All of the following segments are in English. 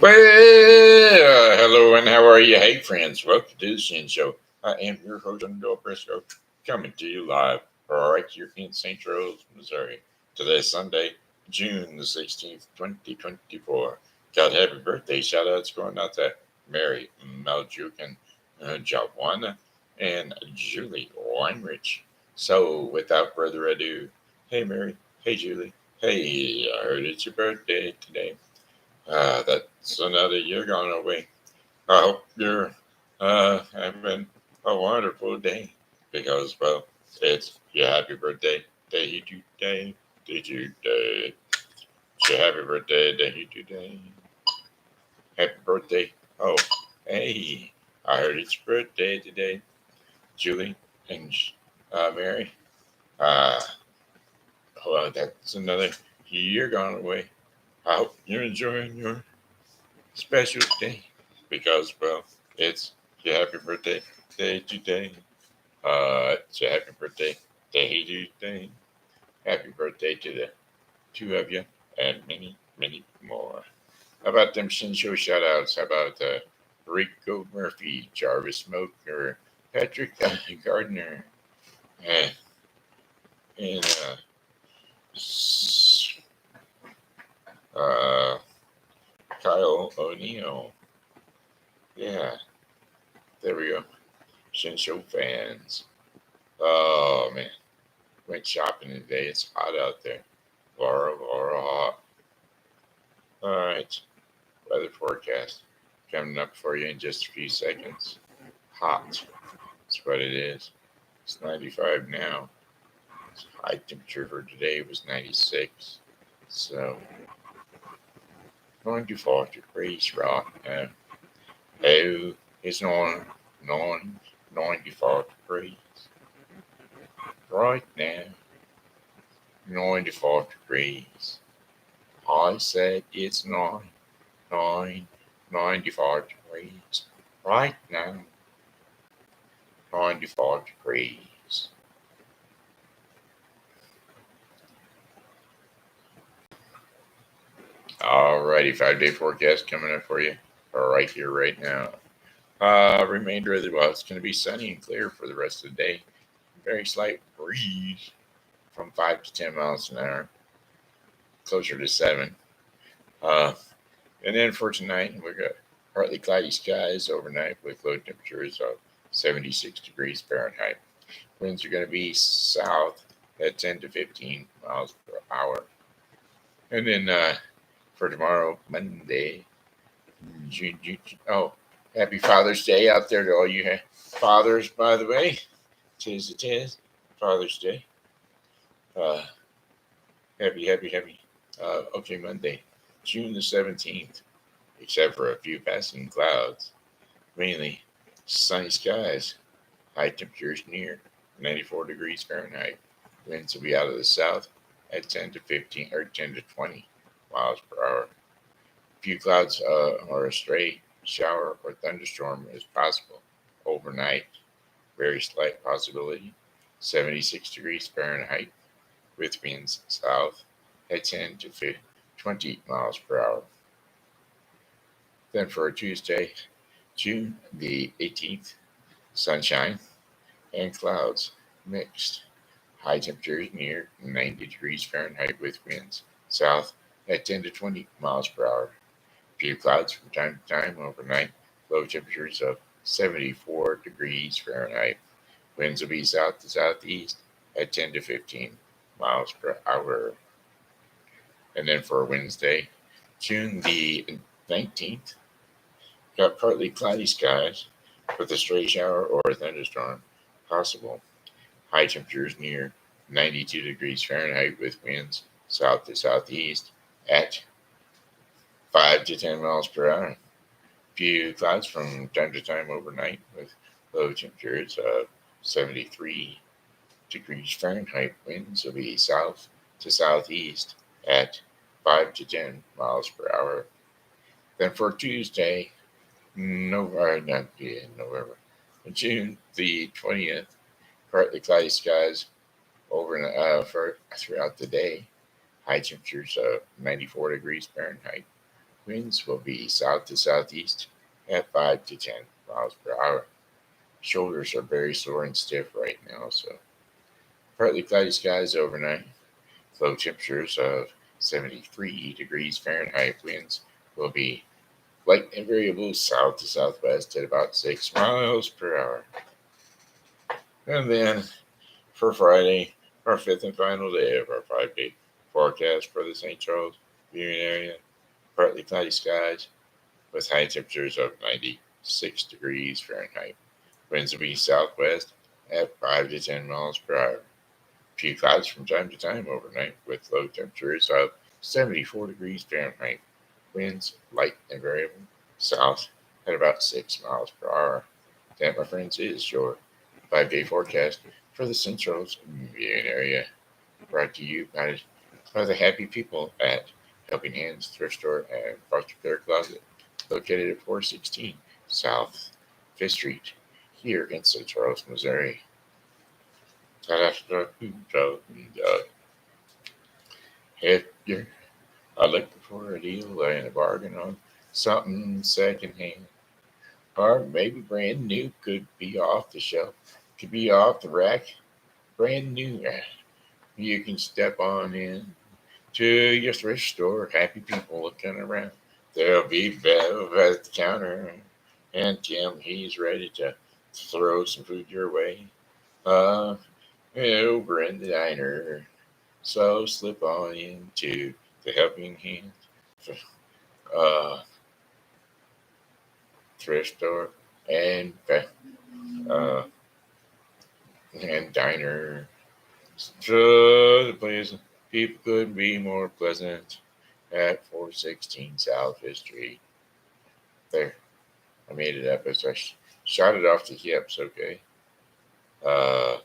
Well, hello and how are you? Hey, friends, welcome to the Shen Show. I am your host, Joe Briscoe, coming to you live right here in St. Charles, Missouri. Today is Sunday, June the 16th, 2024. God, happy birthday. Shout outs going out to Mary Majaducon Jalbuna and Julie Weinrich. So, without further ado, hey, Mary. Hey, Julie. Hey, I heard it's your birthday today. That's another year gone away. I hope you're having a wonderful day because, well, it's your happy birthday day today. Today. It's your happy birthday day today. Happy birthday. Oh, hey, I heard it's your birthday today, Julie and Mary. Uh, well, that's another year gone away. I hope you're enjoying your special day because, well, it's your happy birthday day today. It's your happy birthday day today. Happy birthday to the two of you and many, many more. How about them Shin Show shout outs? How about Rico Murphy, Jarvis Smoker, Patrick Gardner, uh, and uh, Kyle O'Neill. Yeah, there we go. Shin Show fans. Oh, man. Went shopping today. It's hot out there. Laura hot. All right. Weather forecast coming up for you in just a few seconds. Hot. That's what it is. It's 95 now. High temperature for today was 96. So, going to fall to freeze rock. Oh, it's 94 degrees. Right now, 94 degrees. I said it's 95 degrees. Right now, 95 degrees. Alrighty, 5 day forecast coming up for you right here, right now. Remainder of the it's going to be sunny and clear for the rest of the day. Very slight breeze from 5 to 10 miles an hour, closer to 7. Uh, and then for tonight, we've got partly cloudy skies overnight with low temperatures of 76 degrees Fahrenheit. Winds are going to be south at 10 to 15 miles per hour. And then for tomorrow, Monday, happy Father's Day out there to all you fathers, by the way. Tis Father's Day. Happy. Okay, Monday, June the 17th, except for a few passing clouds. Mainly sunny skies. High temperatures near 94 degrees Fahrenheit. Winds will be out of the south at 10 to 15 or 10 to 20 miles per hour. Few clouds or a stray shower or thunderstorm is possible overnight. Very slight possibility. 76 degrees Fahrenheit with winds south at 10 to 20 miles per hour. Then for Tuesday, June the 18th, sunshine and clouds mixed. High temperatures near 90 degrees Fahrenheit with winds south at 10 to 20 miles per hour. Few clouds from time to time overnight. Low temperatures of 74 degrees Fahrenheit. Winds will be south to southeast at 10 to 15 miles per hour. And then for Wednesday, June the 19th, got partly cloudy skies with a stray shower or a thunderstorm possible. High temperatures near 92 degrees Fahrenheit with winds south to southeast at 5 to 10 miles per hour. Few clouds from time to time overnight with low temperatures of 73 degrees Fahrenheit. Winds will be south to southeast at 5 to 10 miles per hour. Then for Tuesday, November, June the 20th, partly cloudy skies throughout the day. High temperatures of 94 degrees Fahrenheit Winds will be south to southeast at 5 to 10 miles per hour. Shoulders are very sore and stiff right now, so partly cloudy skies overnight. Low temperatures of 73 degrees Fahrenheit. Winds will be light and variable south to southwest at about 6 miles per hour. And then for Friday, our fifth and final day of our 5-day forecast for the St. Charles viewing area. Partly cloudy skies with high temperatures of 96 degrees Fahrenheit. Winds will be southwest at 5 to 10 miles per hour. Few clouds from time to time overnight with low temperatures of 74 degrees Fahrenheit. Winds light and variable south at about 6 miles per hour. That, my friends, is your 5-day forecast for the St. Charles viewing area. Brought to you by the happy people at Helping Hands Thrift Store and Foster Care Closet, located at 416 South 5th Street, here in St. Charles, Missouri. If you're looking for a deal and a bargain on something secondhand, or maybe brand new, could be off the shelf, could be off the rack, brand new, you can step on in to your thrift store. Happy people looking around. There'll be Bev at the counter, and Tim, he's ready to throw some food your way. Uh, Over in the diner. So slip on into the Helping Hand uh, thrift store and uh, and diner. So the place people couldn't be more pleasant at 416 South 5th Street. There, I made it up as I shot it off the hips. Okay. Uh,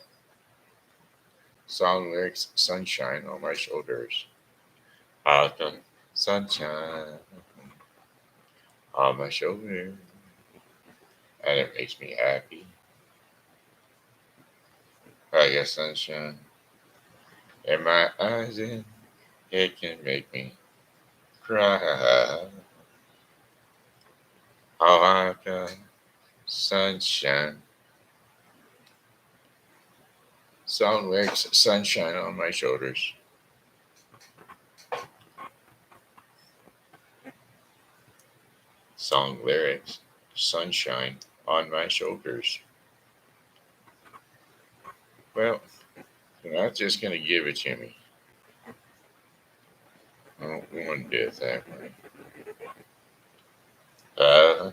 Song lyrics: Sunshine on my shoulders. Autumn sunshine on my shoulders, and it makes me happy. I got sunshine in my eyes, and it can make me cry. Oh, I've got sunshine. Song lyrics: Sunshine on my shoulders. Song lyrics: Sunshine on my shoulders. Well, you're not just going to give it to me. I don't want to do it that way.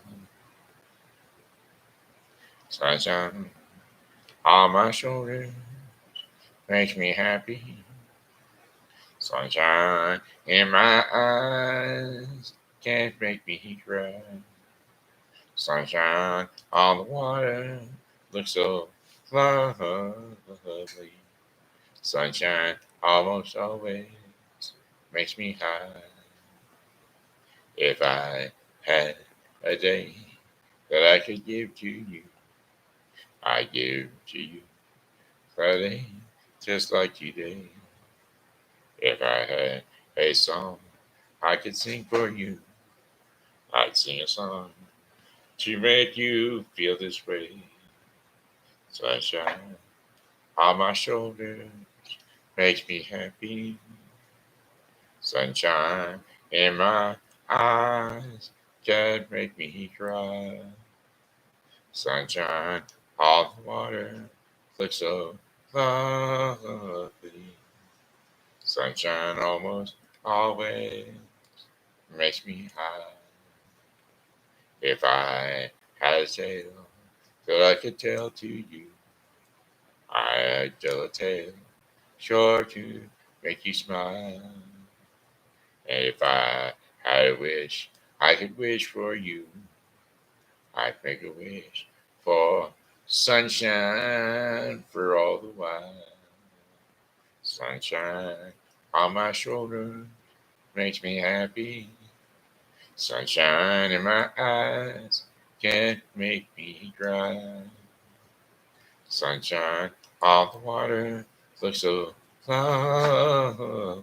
Sunshine on my shoulders makes me happy. Sunshine in my eyes can't make me cry. Sunshine on the water looks so lovely. Sunshine almost always makes me high. If I had a day that I could give to you, I give to you Friday just like you did. If I had a song I could sing for you, I'd sing a song to make you feel this way. Sunshine on my shoulders makes me happy. Sunshine in my eyes can make me cry. Sunshine on the water looks so lovely. Sunshine almost always makes me high. If I had a tale that I could tell to you, I'd tell a tale sure to make you smile. And if I had a wish I could wish for you, I'd make a wish for sunshine for all the while. Sunshine on my shoulder makes me happy. Sunshine in my eyes can't make me cry. Sunshine on the water looks so lovely.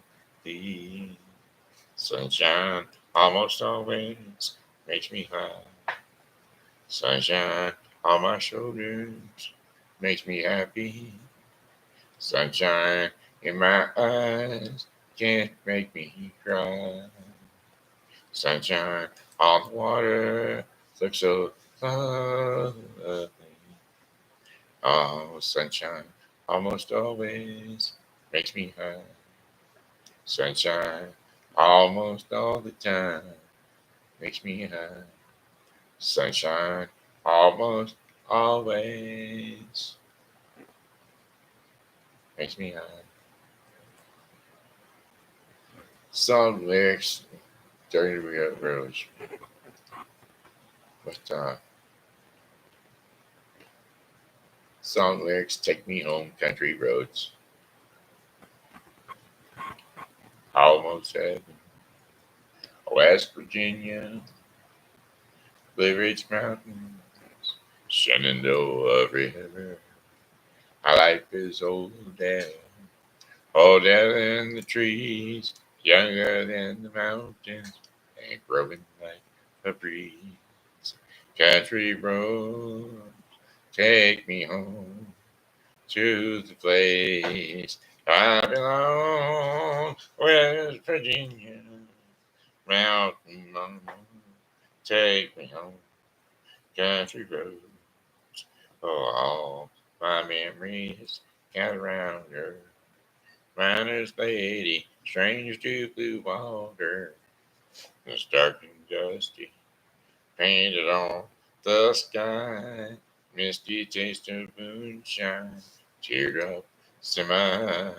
Sunshine almost always makes me high. Sunshine on my shoulders makes me happy. Sunshine in my eyes can't make me cry. Sunshine on the water looks so lovely. Oh, sunshine almost always makes me high. Sunshine almost all the time makes me high. Sunshine almost always makes me high. Song lyrics, Dirty Rose. But song lyrics, Take Me Home, Country Roads. Almost Heaven. West Virginia, Blue Ridge Mountains, Shenandoah River. My life is older than the trees, younger than the mountains, and growing like a breeze. Country road, take me home to the place I belong, West Virginia, mountain mama, take me home, country road. Oh, all my memories gather around her. Miner's lady, strangers to blue water. It's dark and dusty, painted on the sky. Misty taste of moonshine, teardrops in my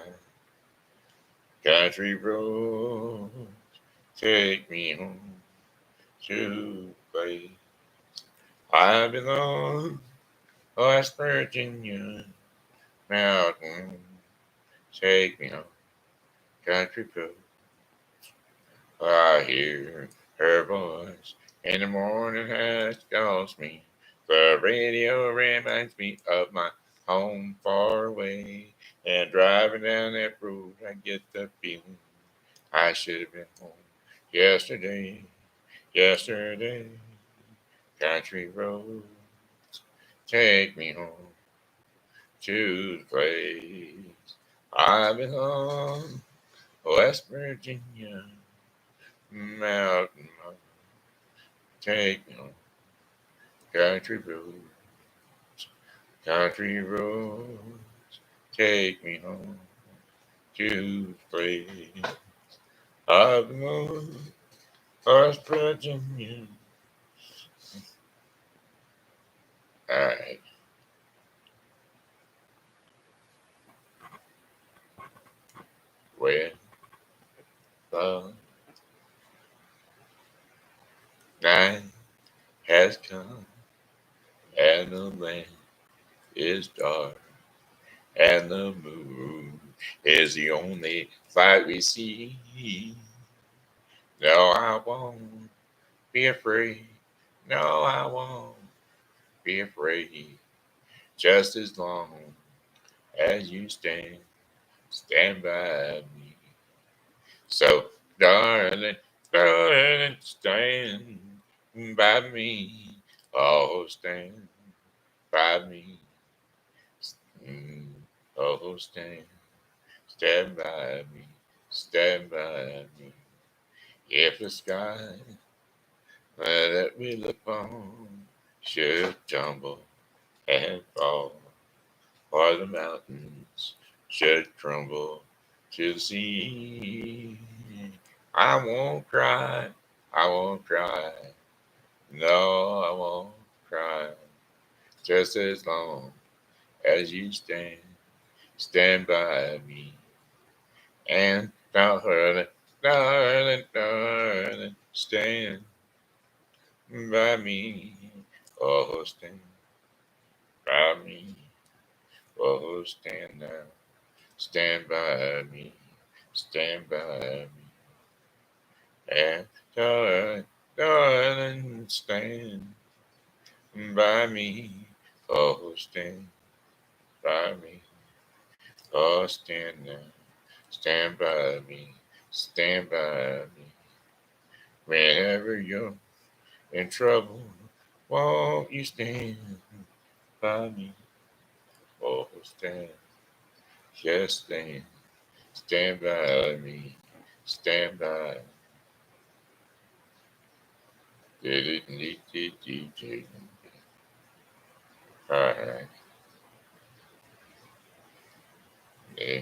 country road. Take me home to the place I belong. West Virginia mountain, take me home, country road. I hear her voice in the morning as she calls me. The radio reminds me of my home far away. And driving down that road, I get the feeling I should have been home yesterday. Yesterday, country roads, take me home to the place I belong. West Virginia, mountain mama, take me home. Country roads, country roads, take me home to the place I belong. West Virginia. All right. Well, the night has come and the land is dark and the moon is the only light we see. No, I won't be afraid. No, I won't be afraid. Just as long as you stand by me. So, darling, darling, stand by me. Oh, stand by me. Mm, oh, stand by me. Stand by me. If the sky that we look on should tumble and fall, or the mountains should crumble to the sea, I won't cry, I won't cry, no, I won't cry, just as long as you stand by me. And darling, darling, darling, stand by me, oh, stand by me, oh, stand now, stand by me, stand by me. And darling, darling, stand by me. Oh, stand by me. Oh, stand now. Stand by me. Stand by me. Whenever you're in trouble, won't you stand by me? Oh, stand, just stand, stand by me, stand by. All right, yeah,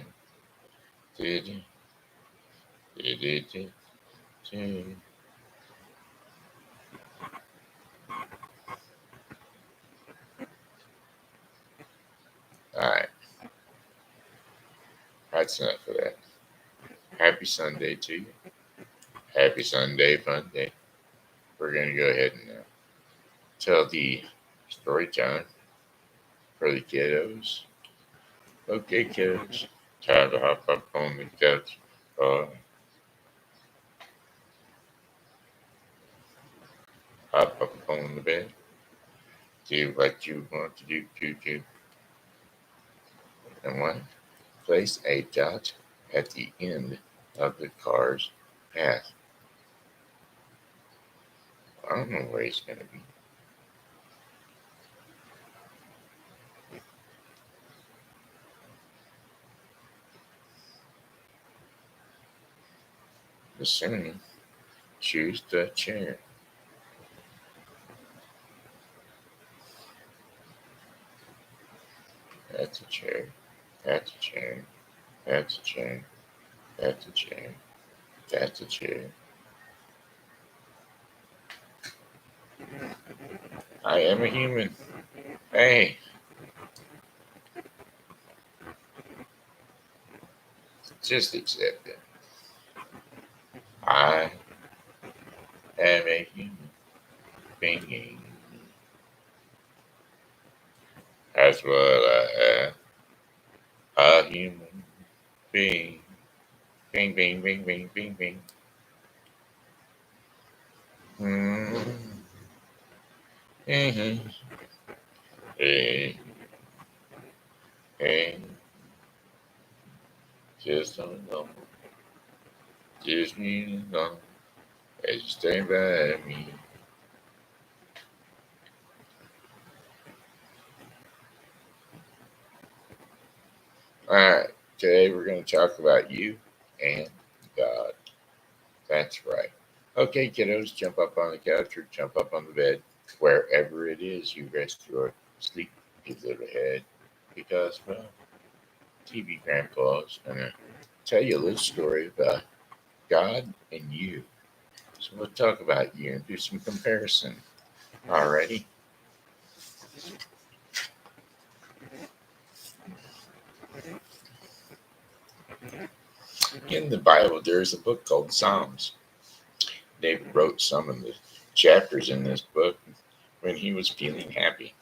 all right, that's enough of that. Happy Sunday to you. Happy Sunday, fun day. We're gonna go ahead and tell the story time for the kiddos. Okay, kiddos, time to hop up on the couch. Uh, hop up on the bed. Do what you want to do. And one, place a dot at the end of the car's path. I don't know where he's gonna be. Discerning, choose the chair. That's a chair. That's a chair. That's a chair. That's a chair. That's a chair. I am a human. Hey, just accept it. I am a human being. That's what I am. A human being. Bing, bing, bing, bing, bing, bing. Mm-hmm. Mm-hmm. Hey, hey, just don't know. Just need to know as you stay by me. All right, today we're going to talk about you and God. That's right. Okay, kiddos, jump up on the couch or jump up on the bed, wherever it is you rest your sleepy little head, because, well, TV Grandpa is going to tell you a little story about God and you. So we'll talk about you and do some comparison. Alrighty. In the Bible, there's a book called Psalms. David wrote some of the chapters in this book when he was feeling happy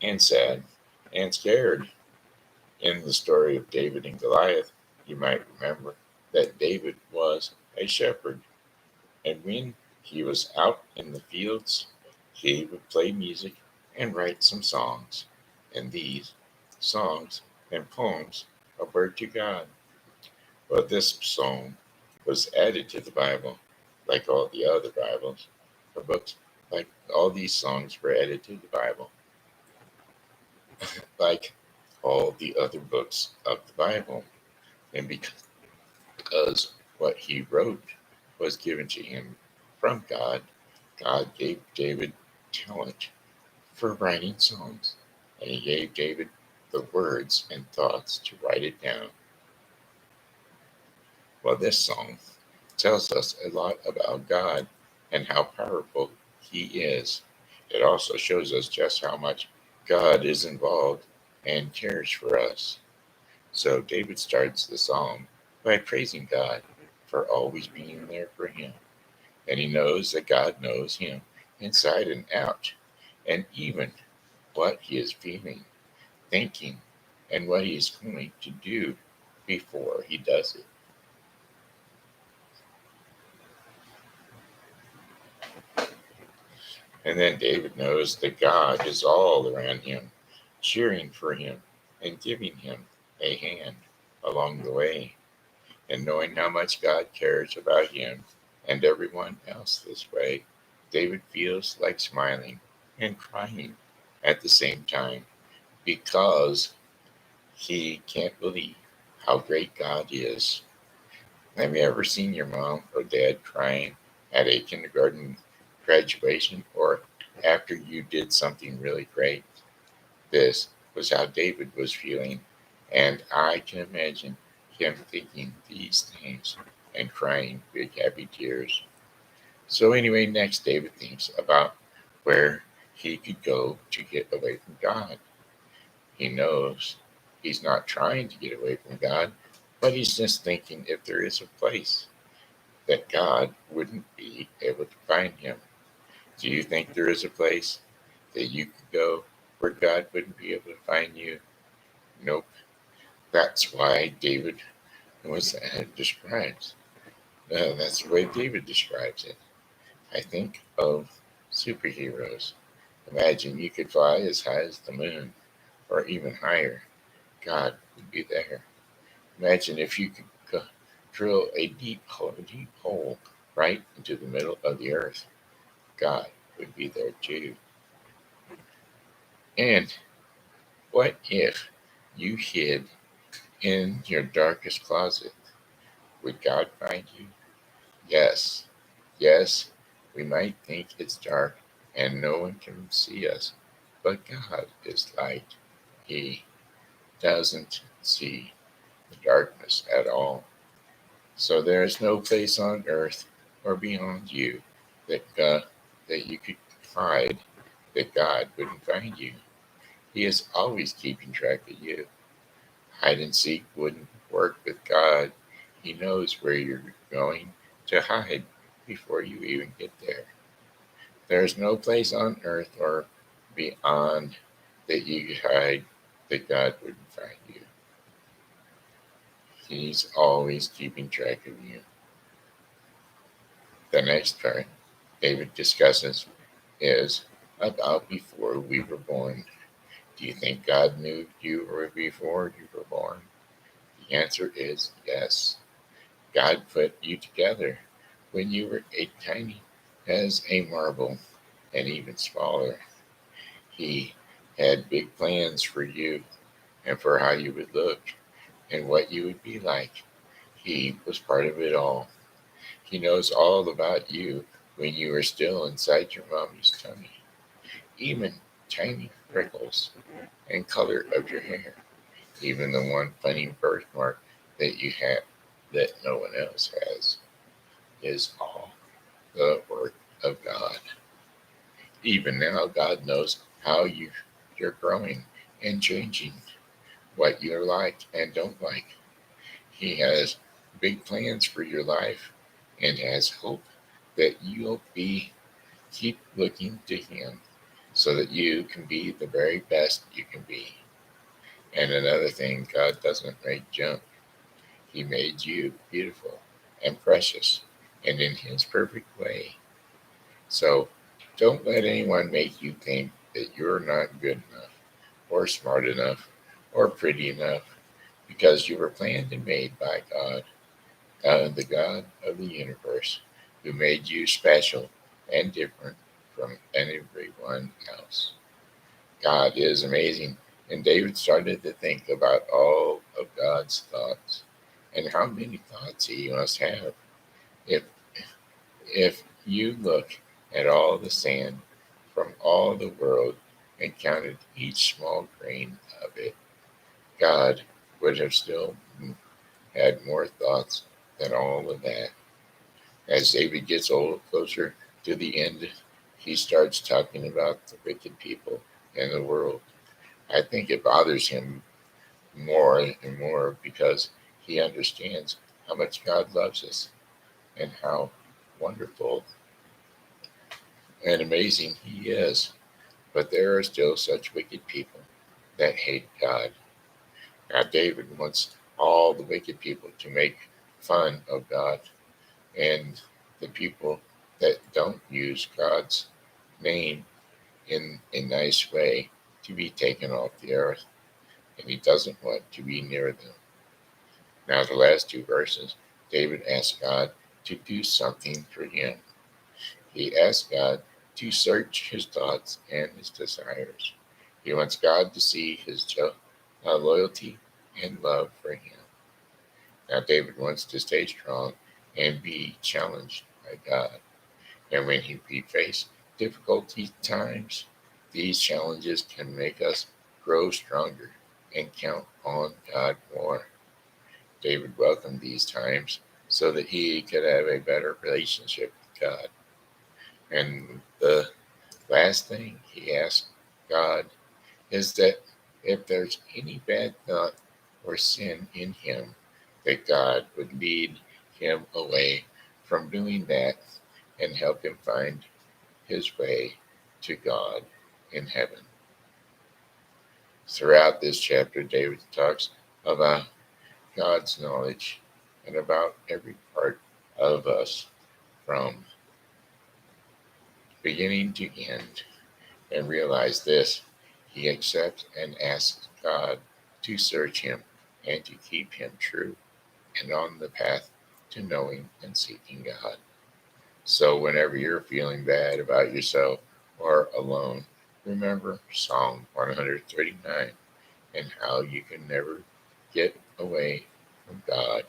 and sad and scared. In the story of David and Goliath, you might remember that David was a shepherd, and when he was out in the fields, he would play music and write some songs. And these songs and poems were to God. But this song was added to the Bible, like all the other Bibles or books. Like all these songs were added to the Bible, like all the other books of the Bible. And because what he wrote was given to him from God, God gave David talent for writing songs. And he gave David the words and thoughts to write it down. Well, this song tells us a lot about God and how powerful he is. It also shows us just how much God is involved and cares for us. So David starts the psalm by praising God for always being there for him. And he knows that God knows him inside and out, and even what he is feeling, thinking, and what he is going to do before he does it. And then David knows that God is all around him, cheering for him and giving him a hand along the way. And knowing how much God cares about him and everyone else this way, David feels like smiling and crying at the same time because he can't believe how great God is. Have you ever seen your mom or dad crying at a kindergarten graduation or after you did something really great? This was how David was feeling, and I can imagine him thinking these things and crying big happy tears. So, anyway, next David thinks about where he could go to get away from God. He knows he's not trying to get away from God, but he's just thinking if there is a place that God wouldn't be able to find him. Do you think there is a place that you could go where God wouldn't be able to find you? Nope. That's why David was describes. That's the way David describes it. I think of superheroes. Imagine you could fly as high as the moon or even higher. God would be there. Imagine if you could drill a deep hole right into the middle of the earth. God would be there too. And what if you hid in your darkest closet? Would God find you? Yes. Yes, we might think it's dark and no one can see us, but God is light. He doesn't see the darkness at all. So there is no place on earth or beyond you that you could hide that God wouldn't find you. He is always keeping track of you. Hide and seek wouldn't work with God. He knows where you're going to hide before you even get there. There is no place on earth or beyond that you could hide that God wouldn't find you. He's always keeping track of you. The next part David discusses is about before we were born. Do you think God knew you before you were born? The answer is yes. God put you together when you were tiny as a marble and even smaller. He had big plans for you and for how you would look and what you would be like. He was part of it all. He knows all about you when you were still inside your mommy's tummy, even tiny freckles and color of your hair, even the one funny birthmark that you have that no one else has, is all the work of God. Even now, God knows how you're growing and changing, what you like and don't like. He has big plans for your life and has hope that you'll keep looking to Him so that you can be the very best you can be. And another thing, God doesn't make junk. He made you beautiful and precious and in His perfect way. So don't let anyone make you think that you're not good enough or smart enough or pretty enough because you were planned and made by God, the God of the universe, who made you special and different from everyone else. God is amazing. And David started to think about all of God's thoughts and how many thoughts He must have. If if you look at all the sand from all the world and counted each small grain of it, God would have still had more thoughts than all of that. As David gets closer to the end, he starts talking about the wicked people in the world. I think it bothers him more and more because he understands how much God loves us and how wonderful and amazing He is. But there are still such wicked people that hate God. Now, David wants all the wicked people to make fun of God and the people that don't use God's name in a nice way to be taken off the earth, and He doesn't want to be near them. Now, the last two verses, David asks God to do something for him. He asks God to search his thoughts and his desires. He wants God to see his loyalty and love for him. Now, David wants to stay strong and be challenged by God. And when we face difficulty times, these challenges can make us grow stronger and count on God more. David welcomed these times so that he could have a better relationship with God. And the last thing he asked God is that if there's any bad thought or sin in him, that God would lead him away from doing that and help him find his way to God in heaven. Throughout this chapter, David talks about God's knowledge and about every part of us from beginning to end. And realize this, he accepts and asks God to search him and to keep him true and on the path to knowing and seeking God. So whenever you're feeling bad about yourself or alone, remember Psalm 139 and how you can never get away from God.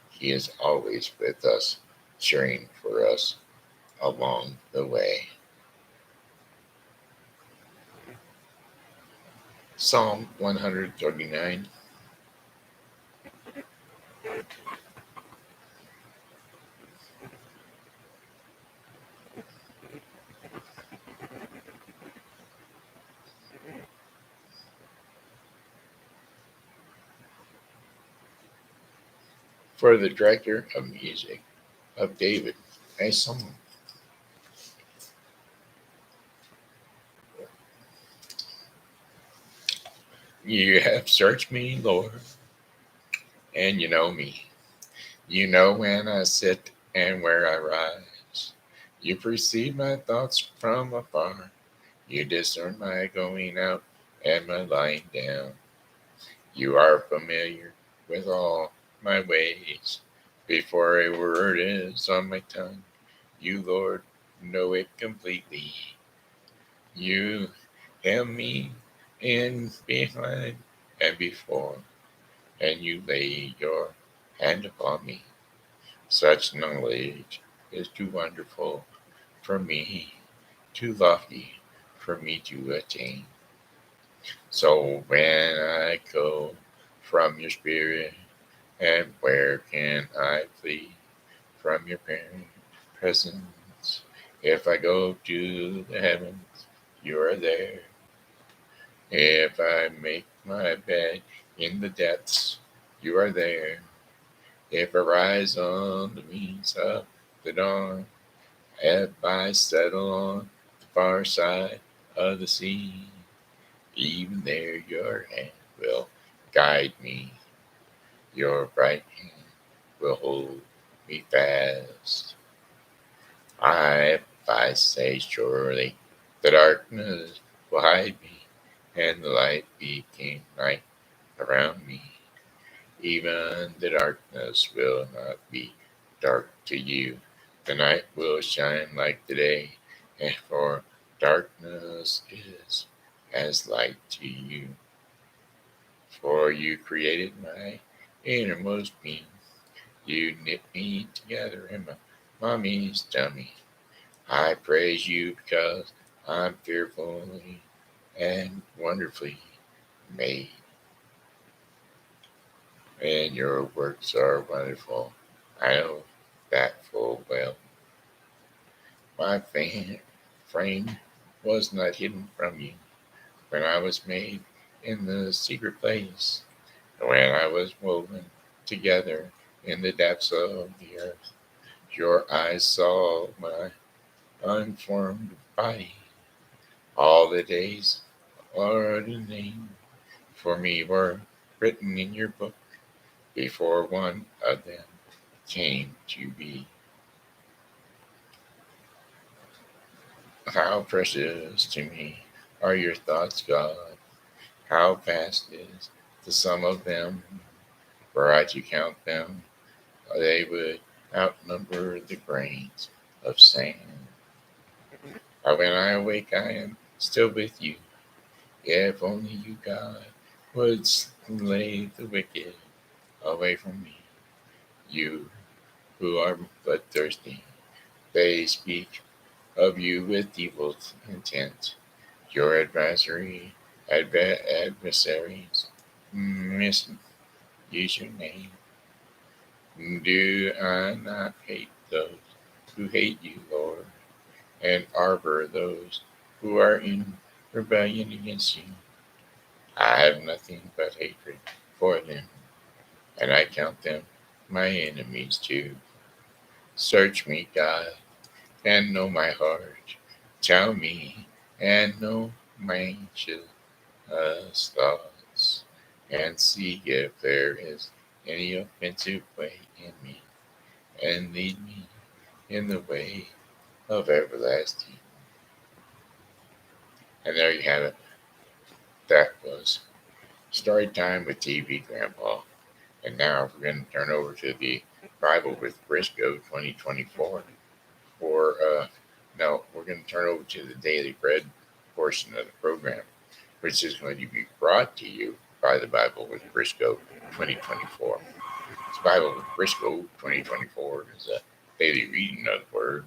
He is always with us, cheering for us along the way. Psalm 139. For the director of music of David, a song. You have searched me, Lord, and you know me. You know when I sit and where I rise. You perceive my thoughts from afar. You discern my going out and my lying down. You are familiar with all my ways. Before a word is on my tongue, you, Lord, know it completely. You hem me in behind and before, and you lay your hand upon me. Such knowledge is too wonderful for me, too lofty for me to attain. So when I go from your spirit, and where can I flee from your presence? If I go to the heavens, you are there. If I make my bed in the depths, you are there. If I rise on the wings of the dawn, if I settle on the far side of the sea, even there your hand will guide me. Your right hand will hold me fast. I say surely the darkness will hide me, and the light became night around me. Even the darkness will not be dark to you. The night will shine like the day, and for darkness is as light to you. For you created my innermost being. You knit me together in my mommy's tummy. I praise you because I'm fearfully and wonderfully made. And your works are wonderful. I know that full well. My frame was not hidden from you when I was made in the secret place, when I was woven together in the depths of the earth. Your eyes saw my unformed body. All the days ordained for me were written in your book before one of them came to be. How precious to me are your thoughts, God. How vast is the sum of them. Were I to count them, they would outnumber the grains of sand. But when I awake, I am still with you. If only you, God, would slay the wicked away from me. You who are bloodthirsty, they speak of you with evil intent. Your adversaries misuse your name. Do I not hate those who hate you, Lord, and arbor those who are in rebellion against you? I have nothing but hatred for them, and I count them my enemies too. Search me, God, and know my heart. Tell me and know my anxious thoughts, and see if there is any offensive way in me, and lead me in the way of everlasting. And there you have it. That was Story Time with TV Grandpa. And now we're going to turn over to the Bible with Briscoe 2024. No, we're going to turn over to the Daily Bread portion of the program, which is going to be brought to you by the Bible with Briscoe 2024. It's Bible with Briscoe 2024 is a daily reading of the Word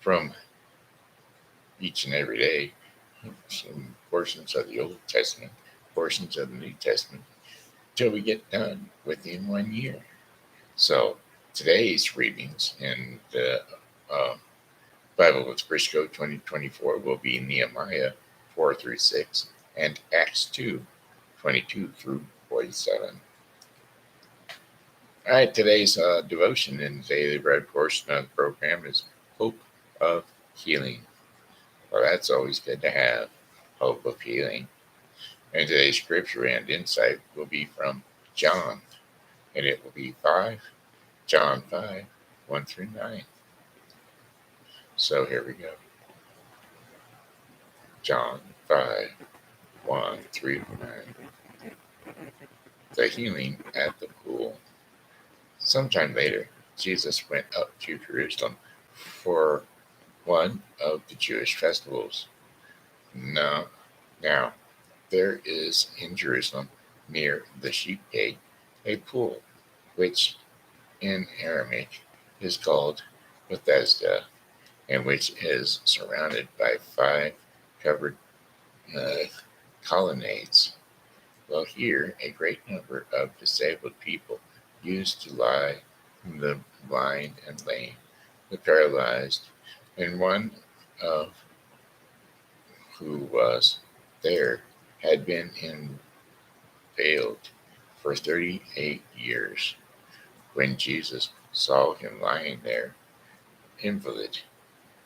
from each and every day. Some portions of the Old Testament, portions of the New Testament, till we get done within 1 year. So today's readings in the Bible with Briscoe 2024 will be Nehemiah 4 through 6 and Acts 2, 22 through 47. All right, today's devotion in the Daily Bread portion of the program is Hope of Healing. Well, that's always good to have, hope of healing. And today's scripture and insight will be from John, and it will be John 5, 1 through 9. So here we go. John 5, 1 through 9. The healing at the pool. Sometime later, Jesus went up to Jerusalem for one of the Jewish festivals. Now, there is in Jerusalem, near the sheep gate, a pool, which in Aramaic is called Bethesda, and which is surrounded by 5 covered colonnades. Well, here a great number of disabled people used to lie, the blind and lame, the paralyzed, and one of who was there had been impaled for 38 years. When Jesus saw him lying there, invalid,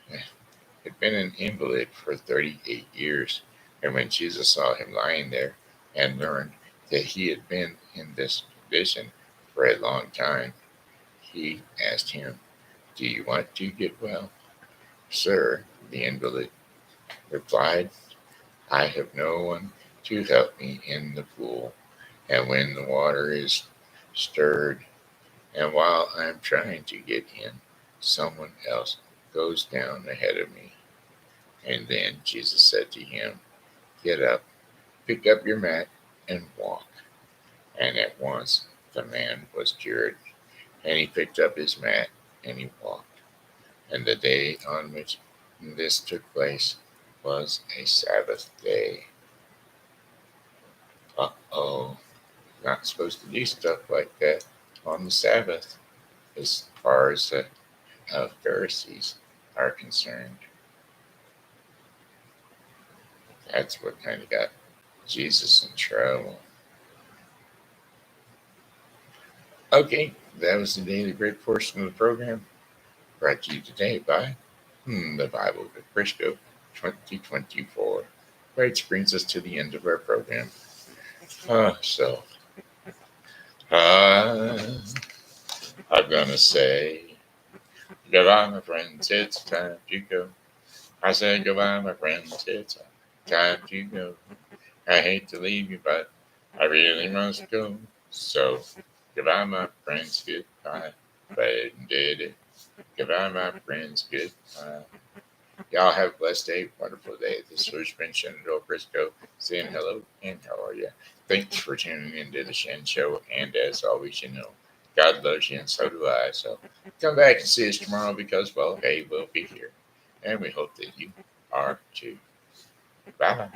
had been an invalid for 38 years, and when Jesus saw him lying there and learned that he had been in this condition for a long time, he asked him, "Do you want to get well?" "Sir," the invalid replied, "I have no one to help me in the pool, and when the water is stirred, and while I'm trying to get in, someone else goes down ahead of me." And then Jesus said to him, "Get up, pick up your mat, and walk." And at once the man was cured, and he picked up his mat and he walked. And the day on which this took place was a Sabbath day. Not supposed to do stuff like that on the Sabbath as far as the Pharisees are concerned. That's what kind of got Jesus in trouble. Okay, that was the Daily Bread portion of the program, brought to you today by the Bible with Briscoe 2024. Which brings us to the end of our program. I'm gonna say goodbye, my friends. It's time to go. I said goodbye, my friends. It's time to go. I hate to leave you, but I really must go. So Goodbye, my friends. Goodbye. Fred and Did. Goodbye, my friends. Goodbye. Y'all have a blessed day, wonderful day. This was Ben Shenandoah Briscoe saying hello and how are you? Thanks for tuning into the Shen Show. And as always, God loves you and so do I. So come back and see us tomorrow because, well, hey, we'll be here. And we hope that you are too. Bye.